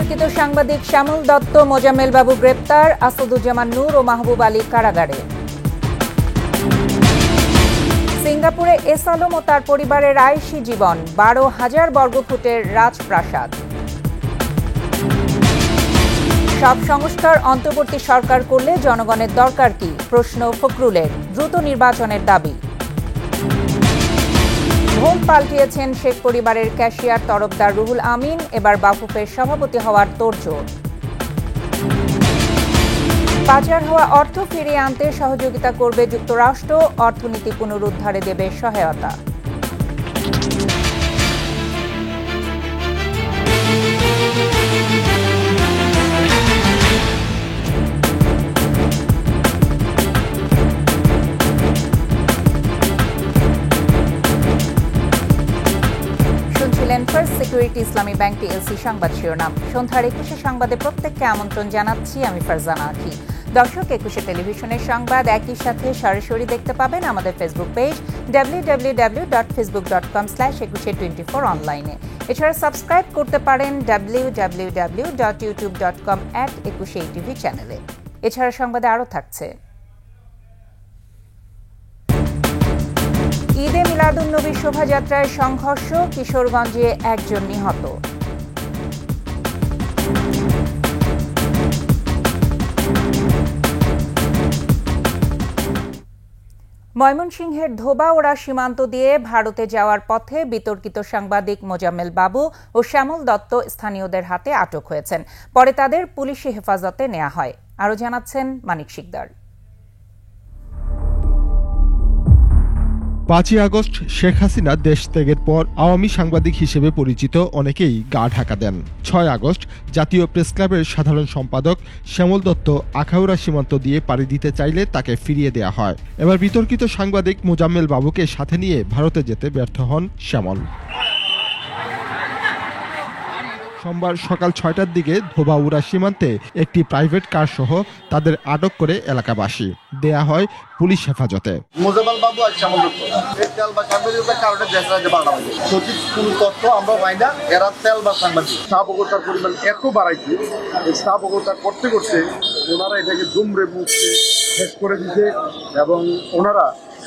বিতর্কিত সাংবাদিক শ্যামল দত্ত, মোজাম্মেল বাবু গ্রেপ্তার, আসাদুজ্জামান নূর ও মাহবুব আলী কারাগারে। সিঙ্গাপুরে এস আলম ও তার পরিবারের আয়েশি জীবন, 12,000 বর্গফুটের রাজপ্রাসাদ। সব সংস্কার অন্তর্বর্তী সরকার করলে জনগণের দরকার কি, প্রশ্ন ফখরুলের। দ্রুত নির্বাচনের দাবি। ভোট পাল্টিয়েছেন শেখ পরিবারের ক্যাশিয়ার তরফদার রুহুল আমিন, এবার বাফুফের সভাপতি হওয়ার তোড়জোড়। পাচার হওয়া অর্থ ফিরিয়ে আনতে সহযোগিতা করবে যুক্তরাষ্ট্র, অর্থনীতি পুনরুদ্ধারে দেবে সহায়তা। ফার্স্ট সিকিউরিটি ইসলামী ব্যাংক পিএলসি সংবাদ শিরোনাম। সন্ধ্যার 21 সংবাদে প্রত্যেককে আমন্ত্রণ জানাচ্ছি, আমি ফারজানা আখি। দর্শক, 21 টেলিভিশনের সংবাদ একই সাথে সরাসরি দেখতে পাবেন আমাদের ফেসবুক পেজ www.facebook.com/2124 অনলাইনে। এছাড়া সাবস্ক্রাইব করতে পারেন www.youtube.com/21ATV চ্যানেলে। এছাড়া সংবাদে আরও থাকছে: ঈদে মিলাদুন্নবীর শোভাযাত্রায় সংঘর্ষ, কিশোরগঞ্জে একজন নিহত। ময়মনসিংহের ধোবাউড়া সীমান্ত দিয়ে ভারতে যাওয়ার পথে বিতর্কিত সাংবাদিক মোজাম্মেল বাবু ও শ্যামল দত্ত স্থানীয়দের হাতে আটক হয়েছেন। পরে তাদের পুলিশি হেফাজতে নেওয়া হয়। আরও জানাচ্ছেন মানিক শিকদার। 5 আগস্ট শেখ হাসিনা দেশ ত্যাগের পর আওয়ামী সাংবাদিক হিসেবে পরিচিত অনেকেই গা ঢাকা দেন। 6 আগস্ট জাতীয় প্রেসক্লাবের সাধারণ সম্পাদক শ্যামল দত্ত আখাউড়া সীমান্ত দিয়ে পাড়ি দিতে চাইলে তাকে ফিরিয়ে দেয়া হয়। এবার বিতর্কিত সাংবাদিক মোজাম্মেল বাবুকে সাথে নিয়ে ভারতে যেতে ব্যর্থ হন শ্যামল। সোমবার সকাল 6টার দিকে ধোবাউড়া সীমান্তে একটি প্রাইভেট কার সহ তাদের আটক করে এলাকাবাসী দেয়া হয় পুলিশ হেফাজতে। মোজাম্মেল বাবু আর শ্যামল দত্ত এই তেল বা সাংবাদিকতার কারণে দেশ রাজ্যে বাংলাদেশ সঠিক কোন তথ্য আমরা পাই না। এরা তেল বা সাংবাদিক স্থাপকতার পরিমাণ এত বাড়াইছে, এই স্থাপকতা করতে করতে ওনারা এটাকে দুমড়ে মুচড়ে শেষ করে দিতে এবং ওনারা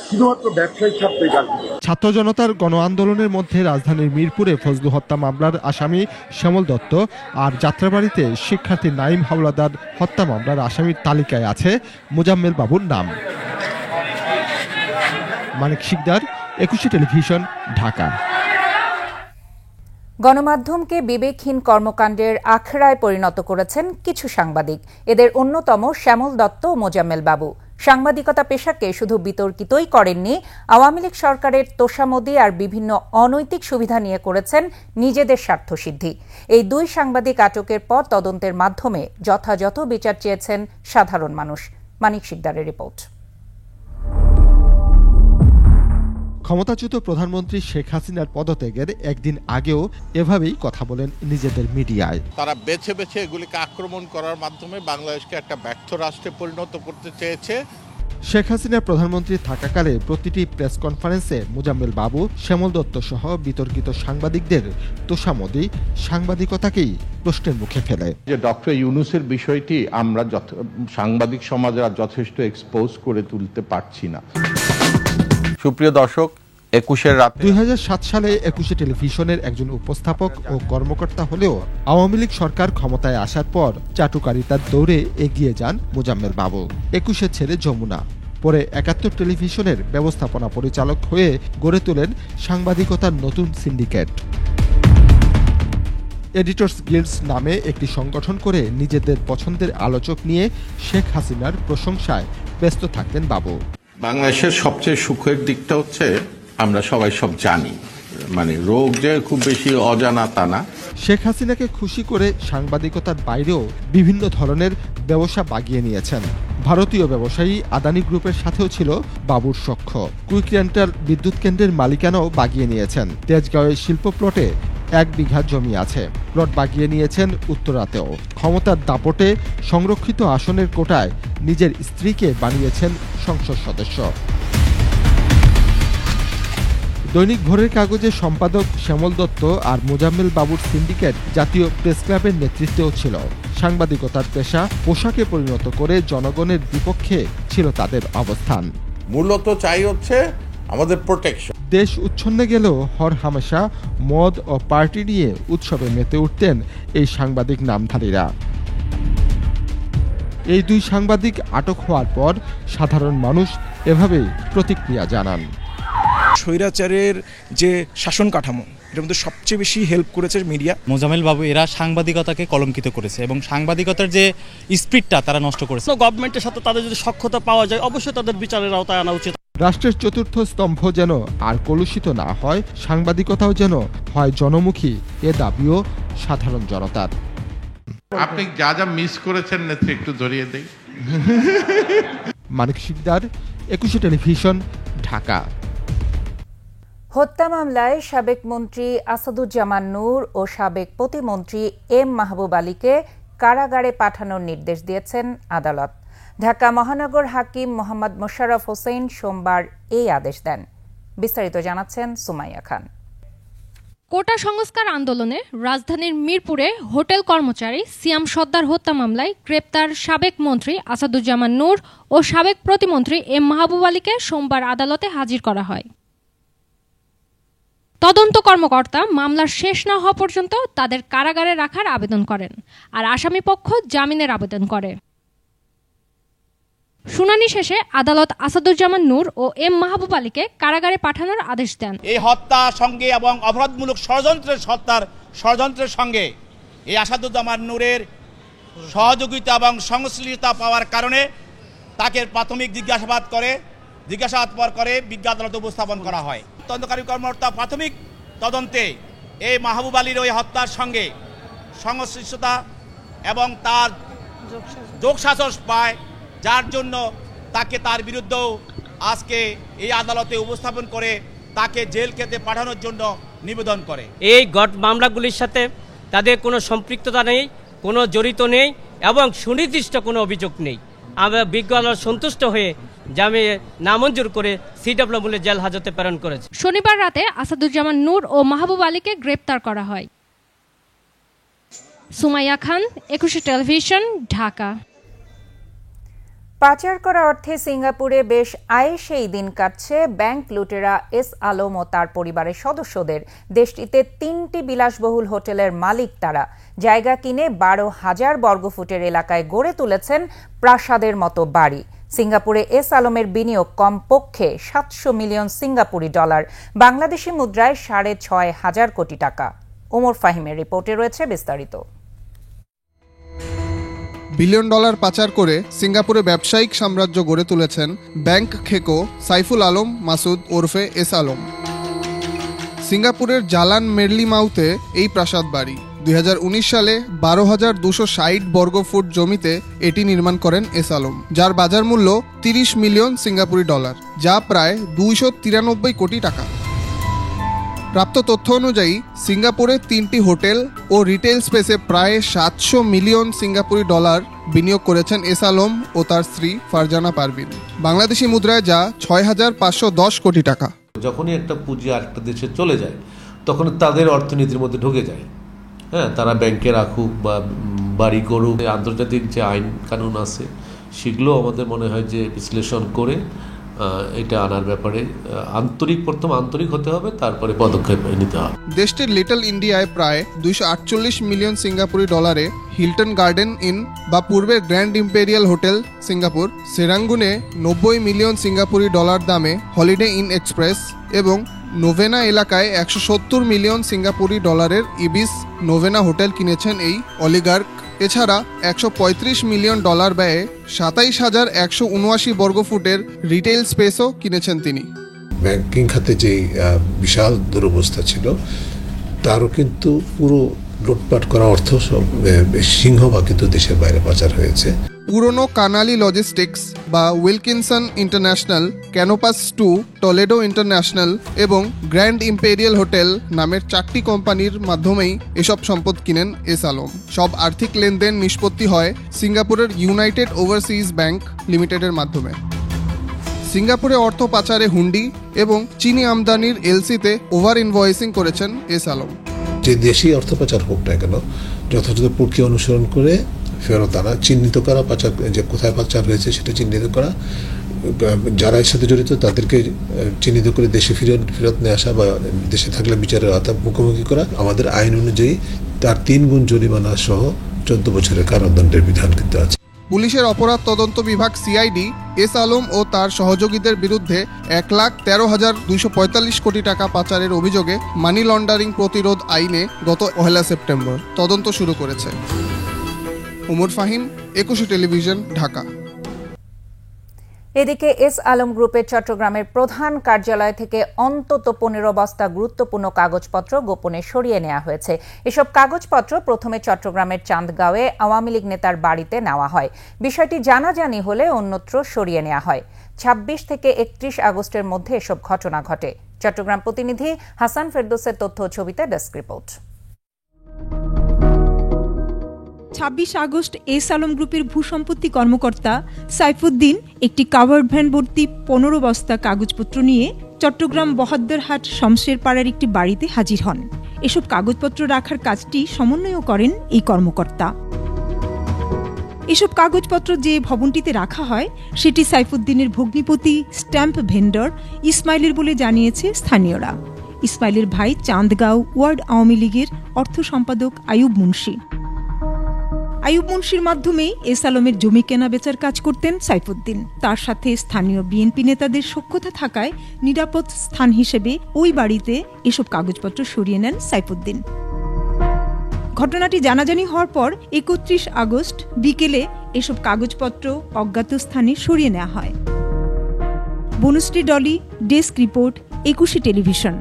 শুধুমাত্র ব্যবসায়িক স্বার্থে কাজ করে। ছাত্র জনতার গণ আন্দোলনের মধ্যে রাজধানীর মিরপুরে ফজলু হত্যা মামলার আসামি শ্যামল দত্ত আর যাত্রাবাড়িতে শিক্ষার্থী নাইম হাওলাদার হত্যা মামলার আসামির তালিকায় আছে মোজাম্মেল বাবুর নাম। মানিক শিকদার, 21 টেলিভিশন, ঢাকা। গণমাধ্যমকে বিবেকহীন কর্মকাণ্ডের আখড়ায় পরিণত করেছেন কিছু সাংবাদিক। এদের অন্যতম শ্যামল দত্ত ও মোজাম্মেল বাবু। সাংবাদিকতা পেশাকে শুধু বিতর্কিতই করেননি, আওয়ামী লীগ সরকারের তোষামোদী আর বিভিন্ন অনৈতিক সুবিধা নিয়ে করেছেন নিজেদের স্বার্থসিদ্ধি। এই দুই সাংবাদিক আটকের পর তদন্তের মাধ্যমে যথাযথ বিচার চেয়েছেন সাধারণ মানুষ। মানিক শিকদারের রিপোর্ট। ক্ষমতাচ্যুত প্রধানমন্ত্রী শেখ হাসিনার পদত্যাগের একদিন আগেও এভাবেই কথা বলেন নিজেদের মিডিয়ায়। তারা বেছে বেছে এগুলিকে আক্রমণ করার মাধ্যমে বাংলাদেশকে একটা ব্যর্থ রাষ্ট্রে পরিণত করতে চেয়েছে। শেখ হাসিনা প্রধানমন্ত্রী থাকাকালে প্রতিটি প্রেস কনফারেন্সে মোজাম্মেল বাবু, শ্যামল দত্ত সহ বিতর্কিত সাংবাদিকদের তোষামোদী সাংবাদিকতাকেই প্রশ্নের মুখে ফেলে। যে ডক্টর ইউনূসের বিষয়টি আমরা সাংবাদিক সমাজে যথেষ্ট এক্সপোজ করে তুলতে পারছি না। সুপ্রিয় দর্শক, 2007 সালে 21 টেলিভিশনের একজন উপস্থাপক ও কর্মকর্তা হলেও আওয়ামী লীগ সরকার ক্ষমতায় আসার পর চাটুকারিতার দৌড়ে এগিয়ে যান মোজাম্মেল বাবু। 21 ছেড়ে যমুনা, পরে 71 টেলিভিশনের ব্যবস্থাপনা পরিচালক হয়ে গড়ে তোলেন সাংবাদিকতার নতুন সিন্ডিকেট। এডিটর্স গিল্ডস নামে একটি সংগঠন করে নিজেদের পছন্দের আলোচক নিয়ে শেখ হাসিনার প্রশংসায় ব্যস্ত থাকতেন বাবু। বাংলাদেশের সবচেয়ে সুখের দিকটা হচ্ছে আমরা সবাই সব জানি, মানে রোগ যে খুব বেশি অজানা তা না। শেখ হাসিনাকে খুশি করে সাংবাদিকতার বাইরেও বিভিন্ন ধরনের ব্যবসা বাগিয়ে নিয়েছেন। ভারতীয় ব্যবসায়ী আদানি গ্রুপের সাথেও ছিল বাবুর সখ্য। কুইক রেন্টাল বিদ্যুৎ কেন্দ্রের মালিকানাও বাগিয়ে নিয়েছেন। তেজগাঁওয়ের শিল্প প্লটে 1 বিঘা জমি আছে, প্লট বাগিয়ে নিয়েছেন উত্তরাতেও। ক্ষমতার দাপটে সংরক্ষিত আসনের কোটায় নিজের স্ত্রীকে বানিয়েছেন সংসদ সদস্য। দৈনিক ভোরের কাগজের সম্পাদক শ্যামল দত্ত আর মোজাম্মেল বাবুর সিন্ডিকেট জাতীয় প্রেস ক্লাবের নেতৃত্বেও ছিল। সাংবাদিকতার পেশা পোশাকে পরিণত করে জনগণের বিপক্ষে ছিল তাদের অবস্থান। মূলত চাই হচ্ছে আমাদের প্রোটেকশন। দেশ উচ্ছন্নে গেলেও হর হামেশা মদ ও পার্টি নিয়ে উৎসবে মেতে উঠতেন এই সাংবাদিক নামধারীরা। এই দুই সাংবাদিক আটক হওয়ার পর সাধারণ মানুষ এভাবেই প্রতিক্রিয়া জানান। স্বৈরাচারের যে শাসন কাঠামো, এর মধ্যে সবচেয়ে বেশি হেল্প করেছে মিডিয়া। মোজাম্মেল বাবু এরা সাংবাদিকতাকে কলঙ্কিত করেছে এবং সাংবাদিকতার যে স্পিরিটটা তারা নষ্ট করেছে। গভর্নমেন্টের সাথে তাদের যদি সখ্যতা পাওয়া যায়, অবশ্যই তাদের বিচারের আওতায় আনা উচিত। রাষ্ট্রের চতুর্থ স্তম্ভ যেন আর কলুষিত না হয়, সাংবাদিকতাও যেন হয় জনমুখী, এ দাবিও সাধারণ জনতার। আপনি যা যা মিস করেছেন নেত্রী একটু ধরিয়ে দেই। মানিক শিকদার, 21 টেলিভিশন, ঢাকা। হত্যা মামলায় সাবেক মন্ত্রী আসাদুজ্জামান নূর ও সাবেক প্রতিমন্ত্রী এম মাহবুব আলীকে কারাগারে পাঠানোর নির্দেশ দিয়েছেন আদালত। ঢাকা মহানগর হাকিম মোহাম্মদ মোশাররফ হোসেন সোমবার এই আদেশ দেন। বিস্তারিত জানাচ্ছেন সুমাইয়া খান। কোটা সংস্কার আন্দোলনে রাজধানীর মিরপুরে হোটেল কর্মচারী সিয়াম সর্দার হত্যা মামলায় গ্রেপ্তার সাবেক মন্ত্রী আসাদুজ্জামান নূর ও সাবেক প্রতিমন্ত্রী এম মাহবুব আলীকে সোমবার আদালতে হাজির করা হয়। তদন্ত কর্মকর্তা মামলার শেষ না হওয়া পর্যন্ত তাদের কারাগারে রাখার আবেদন করেন, আর আসামিপক্ষ জামিনের আবেদন করে। শুনানি শেষে আদালত আসাদুজ্জামান নূর ও এম মাহবুব আলীকে কারাগারে পাঠানোর আদেশ দেন। এই হত্যা সঙ্গে এবং অপরাধমূলক ষড়যন্ত্রের সঙ্গে এই আসাদুজ্জামান নূরের সহযোগিতা এবং সংশ্লিষ্টতা পাওয়ার কারণে তাকে প্রাথমিক জিজ্ঞাসাবাদ করে বিজ্ঞ আদালতে উপস্থাপন করা হয়। তদন্তকারী কর্মকর্তা প্রাথমিক তদন্তে এই মাহবুব আলীর ওই হত্যার সঙ্গে সংশ্লিষ্টতা এবং তার যোগসাজশ পায়, যার জন্য তাকে তার বিরুদ্ধেও আজকে এই আদালতে উপস্থাপন করে তাকে জেল খেতে পাঠানোর জন্য নিবেদন করে। এই মামলাগুলির সাথে তাদের কোনো সম্পৃক্ততা নেই, কোনো জড়িত নেই এবং সুনির্দিষ্ট কোনো অভিযোগ নেই। আমরা বিজ্ঞ আদালত সন্তুষ্ট হয়ে জামিন নামঞ্জুর করে সিডব্লিউ মূল্যে জেল হাজতে প্রেরণ করেছে। শনিবার রাতে আসাদুজ্জামান নূর ও মাহবুব আলীকে গ্রেপ্তার করা হয়। সুমাইয়া খান, 21 টেলিভিশন, ঢাকা। পাচার করা অর্থে সিঙ্গাপুরে বেশ আয়েশেই দিন কাটছে ব্যাংক লুটেরা এস আলম ও তার পরিবারের সদস্যদের। দেশটিতে 3টি বিলাসবহুল হোটেলের মালিক তারা। জায়গা কিনে 12,000 বর্গফুটের এলাকায় গড়ে তুলেছেন প্রাসাদের মতো বাড়ি। সিঙ্গাপুরে এস আলমের বিনিয়োগ কমপক্ষে 700 মিলিয়ন সিঙ্গাপুরি ডলার, বাংলাদেশি মুদ্রায় 6,500 কোটি টাকা। ওমর ফাহিমের রিপোর্টে রয়েছে বিস্তারিত। বিলিয়ন ডলার পাচার করে সিঙ্গাপুরে ব্যবসায়িক সাম্রাজ্য গড়ে তুলেছেন ব্যাংক খেকো সাইফুল আলম মাসুদ ওরফে এস আলম। সিঙ্গাপুরের জালান মেরলিমাউতে এই প্রাসাদ বাড়ি। 2019 সালে 12,260 বর্গফুট জমিতে এটি নির্মাণ করেন এস আলম, যার বাজার মূল্য 30 মিলিয়ন সিঙ্গাপুরি ডলার, যা প্রায় 293 কোটি টাকা। প্রাপ্ত তথ্য অনুযায়ী সিঙ্গাপুরে 3টি হোটেল ও রিটেল স্পেসে প্রায় 700 মিলিয়ন সিঙ্গাপুরি ডলার বিনিয়োগ করেছেন এস আলম ও তার স্ত্রী ফারজানা পারভিন, বাংলাদেশি মুদ্রায় যা 6,510 কোটি টাকা। যখনই একটা পুঁজি আরেকটা দেশে চলে যায় তখন তাদের অর্থনীতির মধ্যে ঢুকে যায়। হ্যাঁ, তারা ব্যাংকে রাখুক বা বাড়ি করুক, আন্তর্জাতিক যে আইন কানুন আছে সেগুলো আমাদের মনে হয় যে বিশ্লেষণ করে এটা আনার ব্যাপারে প্রথম আন্তরিক হতে হবে, তারপরে পদক্ষেপ নিতে হবে। দেশটির লিটল ইন্ডিয়ায় প্রায় 248 মিলিয়ন সিঙ্গাপুরি ডলারে হিলটন গার্ডেন ইন বা পূর্বের গ্র্যান্ড ইম্পেরিয়াল হোটেল সিঙ্গাপুর, সেরাঙ্গুনে 90 মিলিয়ন সিঙ্গাপুরি ডলার দামে হলিডে ইন এক্সপ্রেস এবং নোভেনা এলাকায় 170 মিলিয়ন সিঙ্গাপুরি ডলারের ইবিস নোভেনা হোটেল কিনেছেন এই অলিগার্ক। এছাড়া 135 মিলিয়ন ডলার ব্যয়ে 27,179 বর্গফুটের রিটেল স্পেসও কিনেছেন তিনি। ব্যাংকিং খাতে যে বিশাল দুরবস্থা ছিল তারও কিন্তু পুরো লুটপাট করা অর্থ সব সিংহভাগ কিন্তু দেশের বাইরে পাচার হয়েছে। পুরনো কানালি লজিস্টিক্স বা উইলকিনসন ইন্টারন্যাশনাল, ক্যানোপাস 2, টলেডো ইন্টারন্যাশনাল এবং গ্র্যান্ড ইম্পেরিয়াল হোটেল নামের 4টি কোম্পানির মাধ্যমেই এসব সম্পদ কিনেন এস আলম। সব আর্থিক লেনদেন নিষ্পত্তি হয় সিঙ্গাপুরের ইউনাইটেড ওভারসিজ ব্যাংক লিমিটেডের মাধ্যমে। সিঙ্গাপুরে অর্থ পাচারে হুন্ডি এবং চিনি আমদানির এলসিতে ওভার ইনভয়েসিং করেছেন এস আলম। যে দেশি অর্থ পাচার হোক না কেন, যথাযথ প্রক্রিয়া অনুসরণ করে ফেরত আনা, চিহ্নিত করা, পাচার যে কোথায় পাচার হয়েছে সেটা চিহ্নিত করা, যারা এর সাথে জড়িত তাদেরকে চিহ্নিত করে দেশে ফেরত নিয়ে আসা বা দেশে থাকলে বিচারের আওতার মুখোমুখি করা। আমাদের আইন অনুযায়ী তার 3 গুণ জরিমানা সহ 14 বছরের কারাদণ্ডের বিধান কিন্তু আছে। পুলিশের অপরাধ তদন্ত বিভাগ সিআইডি এস আলম ও তার সহযোগীদের বিরুদ্ধে 1,13,245 কোটি টাকা পাচারের অভিযোগে মানি লন্ডারিং প্রতিরোধ আইনে গত 1 সেপ্টেম্বর তদন্ত শুরু করেছে। উমর ফাহিম, একুশে টেলিভিশন, ঢাকা। এদিকে এস আলম গ্রুপের চট্টগ্রামের প্রধান কার্যালয় থেকে অন্তত 15 বস্তা গুরুত্বপূর্ণ কাগজপত্র গোপনে সরিয়ে নেওয়া হয়েছে। এসব কাগজপত্র প্রথমে চট্টগ্রামের চান্দগাঁওয়ে আওয়ামী লীগ নেতার বাড়িতে নেওয়া হয়। বিষয়টি জানাজানি হলে অন্যত্র সরিয়ে নেওয়া হয়। 26 থেকে 31 আগস্টের মধ্যে এসব ঘটনা ঘটে। চট্টগ্রাম প্রতিনিধি হাসান ফেরদৌসের তথ্য ছবিতে desk report. 26 August S Alam গ্রুপের ভূসম্পত্তি কর্মকর্তা সাইফুদ্দিন একটি কাভার্ড ভ্যান ভর্তি 15 বস্তা কাগজপত্র নিয়ে চট্টগ্রাম বহদ্দারহাট শমশের পাড়ার একটি বাড়িতে হাজির হন। এসব কাগজপত্র রাখার কাজটি সমন্বয় করেন এই কর্মকর্তা। এসব কাগজপত্র যে ভবনটিতে রাখা হয় সেটি সাইফুদ্দিনের ভগ্নিপতি স্ট্যাম্প ভেন্ডর ইসমাইলের বলে জানিয়েছে স্থানীয়রা। ইসমাইলের ভাই চান্দগাঁও ওয়ার্ড আওয়ামী লীগের অর্থ সম্পাদক আইয়ুব মুন্সি। আইয়ুব মুন্সির মাধ্যমে এস আলমের জমি কেনা বেচার কাজ করতেন সাইফুদ্দিন। তার সাথে স্থানীয় বিএনপি নেতাদের সখ্যতা থাকায় নিরাপদ স্থান হিসেবে ওই বাড়িতে এসব কাগজপত্র সরিয়ে নেন সাইফুদ্দিন। ঘটনাটি জানাজানি হওয়ার পর 31 আগস্ট বিকেলে এসব কাগজপত্র অজ্ঞাত স্থানে সরিয়ে নেওয়া হয়। বনুশ্রী ডলি, ডেস্ক রিপোর্ট, একুশে টেলিভিশন।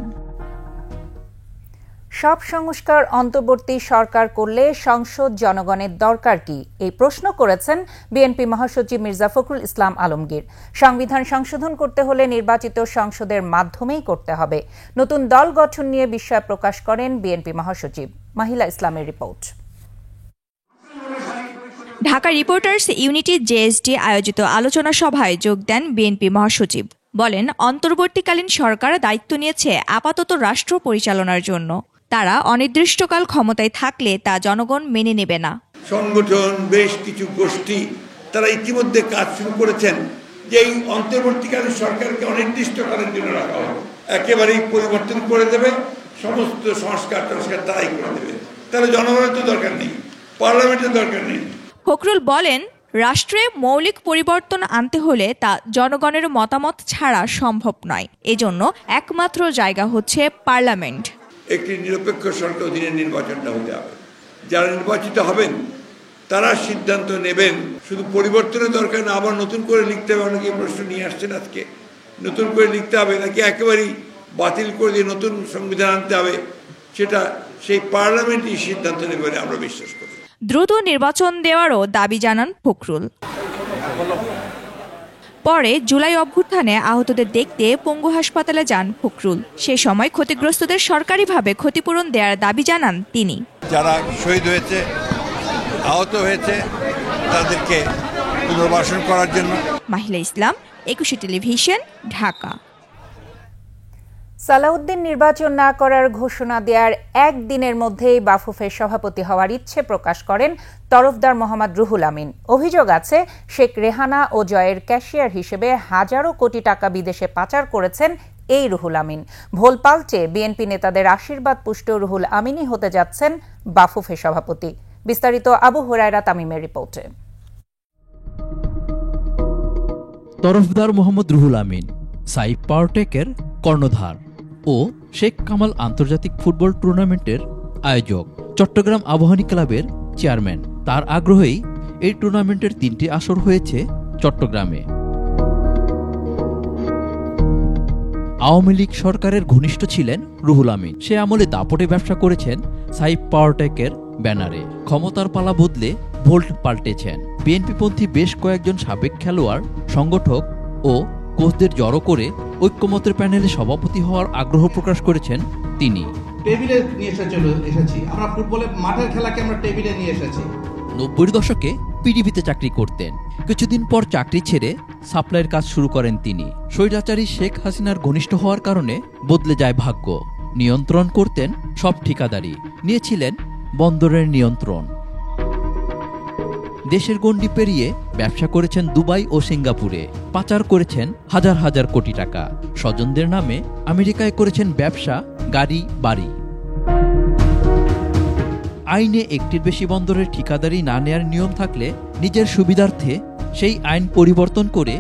সব সংস্কার অন্তর্বর্তী সরকার করলে সংসদ জনগণের দরকার কি, এই প্রশ্ন করেছেন বিএনপি মহাসচিব মির্জা ফখরুল ইসলাম আলমগীর। সংবিধান সংশোধন করতে হলে নির্বাচিত সংসদের মাধ্যমেই করতে হবে। নতুন দল গঠন নিয়ে বিস্ময় প্রকাশ করেন বিএনপি মহাসচিব। মাহিলা ইসলামের report. Dhaka reporters unity JSD আয়োজিত আলোচনা সভায় যোগ দেন বিএনপি মহাসচিব। বলেন, অন্তর্বর্তীকালীন সরকার দায়িত্ব নিয়েছে আপাতত রাষ্ট্র পরিচালনার জন্য। তারা অনির্দিষ্টকাল ক্ষমতায় থাকলে তা জনগণ মেনে নেবে না। সংগঠন, বেশ কিছু গোষ্ঠী তারা ইতিমধ্যে কাজ শুরু করেছেন যে এই অন্তর্বর্তীকালীন সরকারকে অনির্দিষ্টকালের জন্য রাখা হবে, একেবারেই পরিবর্তন করে দেবে, সমস্ত সংস্কার তারাই করে দেবে। তাহলে জনগণের তো দরকার নেই, পার্লামেন্টের দরকার নেই। ফখরুল বলেন, রাষ্ট্রে মৌলিক পরিবর্তন আনতে হলে তা জনগণের মতামত ছাড়া সম্ভব নয়। এজন্য একমাত্র জায়গা হচ্ছে পার্লামেন্ট। একটি নিরপেক্ষ সরকার অধীনে নির্বাচনটা হতে হবে। যারা নির্বাচিত হবেন তারা সিদ্ধান্ত নেবেন। শুধু পরিবর্তনের দরকার না, আবার নতুন করে লিখতে হবে। অনেকে প্রশ্ন নিয়ে আসছেন আজকে, নতুন করে লিখতে হবে নাকি একেবারেই বাতিল করে দিয়ে নতুন সংবিধান আনতে হবে, সেটা সেই পার্লামেন্টই সিদ্ধান্ত নেবে বলে আমরা বিশ্বাস করি। দ্রুত নির্বাচন দেওয়ারও দাবি জানান ফখরুল। পরে জুলাই অভ্যুত্থানে আহতদের দেখতে পঙ্গু হাসপাতালে যান ফখরুল। সে সময় ক্ষতিগ্রস্তদের সরকারিভাবে ক্ষতিপূরণ দেওয়ার দাবি জানান তিনি। যারা শহীদ হয়েছে, আহত হয়েছে, তাদেরকে পুনর্বাসন করার জন্য। মাহিলা ইসলাম, একুশে টেলিভিশন, ঢাকা। সালাউদ্দিন নির্বাচন না করার ঘোষণা দেওয়ার একদিনের মধ্যেই বাফুফের সভাপতি হওয়ার ইচ্ছে প্রকাশ করেন তরফদার মোহাম্মদ রুহুল আমিন। অভিযোগ আছে, শেখ রেহানা ও জয়ের ক্যাশিয়ার হিসেবে হাজারো কোটি টাকা বিদেশে পাচার করেছেন এই রুহুল আমিন। ভোল পাল্টে বিএনপি নেতাদের আশীর্বাদ পুষ্ট রুহুল আমিনই হতে যাচ্ছেন বাফুফের সভাপতি। বিস্তারিত আবু হুরায়রা তামিমের রিপোর্টে। তরফদার মোহাম্মদ রুহুল আমিন সাইফ পাওয়ারটেকের কর্ণধার ও শেখ কামাল আন্তর্জাতিক ফুটবল টুর্নামেন্টের আয়োজক, চট্টগ্রাম আবাহনী ক্লাবের চেয়ারম্যান। তার আগ্রহেই এই টুর্নামেন্টের 3টি আসর হয়েছে চট্টগ্রামে। আওয়ামী লীগ সরকারের ঘনিষ্ঠ ছিলেন রুহুল আমিন। সে আমলে দাপটে ব্যবসা করেছেন সাইফ পাওয়ারটেকের ব্যানারে। ক্ষমতার পালা বদলে ভোল্ট পাল্টেছেন। বিএনপিপন্থী বেশ কয়েকজন সাবেক খেলোয়াড়, সংগঠক ও কোচদের জড়ো করে ঐক্যমতের প্যানেলে সভাপতি হওয়ার আগ্রহ প্রকাশ করেছেন তিনি। টেবিলে নিয়ে এসেছি আমরা, ফুটবলের মাঠের খেলাকে আমরা টেবিলে নিয়ে এসেছি। 90-এর দশকে পিডিবিতে চাকরি করতেন। কিছুদিন পর চাকরি ছেড়ে সাপ্লাইয়ের কাজ শুরু করেন তিনি। স্বৈরাচারী শেখ হাসিনার ঘনিষ্ঠ হওয়ার কারণে বদলে যায় ভাগ্য। নিয়ন্ত্রণ করতেন সব ঠিকাদারি, নিয়েছিলেন বন্দরের নিয়ন্ত্রণ। দেশের গণ্ডি পেরিয়ে ব্যবসা করেছেন দুবাই ও সিঙ্গাপুরে, পাচার করেছেন হাজার হাজার কোটি টাকা। স্বজনদের নামে আমেরিকায় করেছেন ব্যবসা, গাড়ি, বাড়ি। আইনে একটির বেশি বন্দরের ঠিকাদারি না নেয়ার নিয়ম থাকলে নিজের সুবিধার্থে সেই আইন পরিবর্তন করে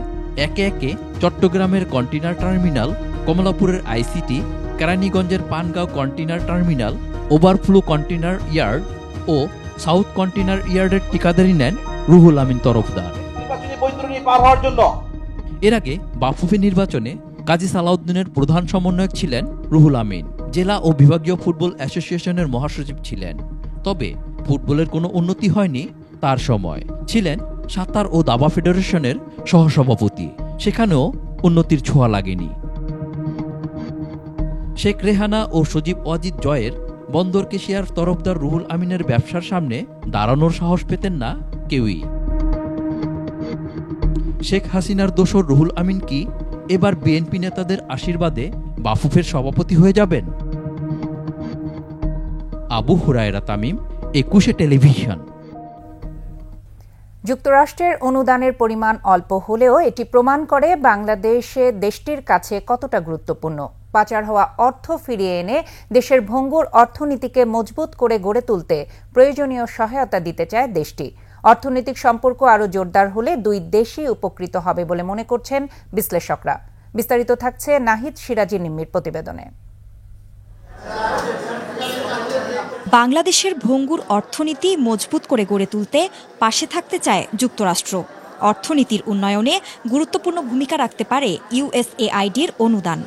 একে একে চট্টগ্রামের কন্টেইনার টার্মিনাল, কমলাপুরের আইসিটি, কেরানীগঞ্জের Pangaon container terminal, overflow container yard ও সাউথ কন্টেইনার ইয়ার্ডের ঠিকাদারি নেন রুহুল আমিন তরফদার। এর আগে বাফুফে নির্বাচনে কাজী সালাউদ্দিনের প্রধান সমন্বয়ক ছিলেন রুহুল আমিন। জেলা ও বিভাগীয় ফুটবল অ্যাসোসিয়েশনের মহাসচিব ছিলেন। তবে ফুটবলের কোনো উন্নতি হয়নি তার সময়। ছিলেন সাঁতার ও দাবা ফেডারেশনের সহসভাপতি, সেখানেও উন্নতির ছোঁয়া লাগেনি। শেখ রেহানা ও সজীব ওয়াজিদ জয়ের বন্দর কেশিয়ার তরফদার রুহুল আমিনের ব্যবসার সামনে দাঁড়ানোর সাহস পেতেন না কেউই। শেখ হাসিনার দোসর রুহুল আমিন কি এবার বিএনপি নেতাদের আশীর্বাদে বাফুফের সভাপতি হয়ে যাবেন? আবু হুরায়রা তামিম, 21 টেলিভিশন। যুক্তরাষ্ট্রের অনুদানের পরিমাণ অল্প হলেও এটি প্রমাণ করে বাংলাদেশে দেশটির কাছে কতটা গুরুত্বপূর্ণ। পাচার হওয়া অর্থ ফিরিয়ে এনে দেশের ভঙ্গুর অর্থনীতিকে মজবুত করে গড়ে তুলতে প্রয়োজনীয় সহায়তা দিতে চায় দেশটি। অর্থনৈতিক সম্পর্ক আরও জোরদার হলে দুই দেশই উপকৃত হবে বলে মনে করছেন বিশ্লেষকরা। বিস্তারিত থাকছে নাহিদ সিরাজি নিম্মির প্রতিবেদনে। বাংলাদেশের ভঙ্গুর অর্থনীতি মজবুত করে গড়ে তুলতে পাশে থাকতে চায় যুক্তরাষ্ট্র। অর্থনীতির উন্নয়নে গুরুত্বপূর্ণ ভূমিকা রাখতে পারে ইউএসএআইডির অনুদান।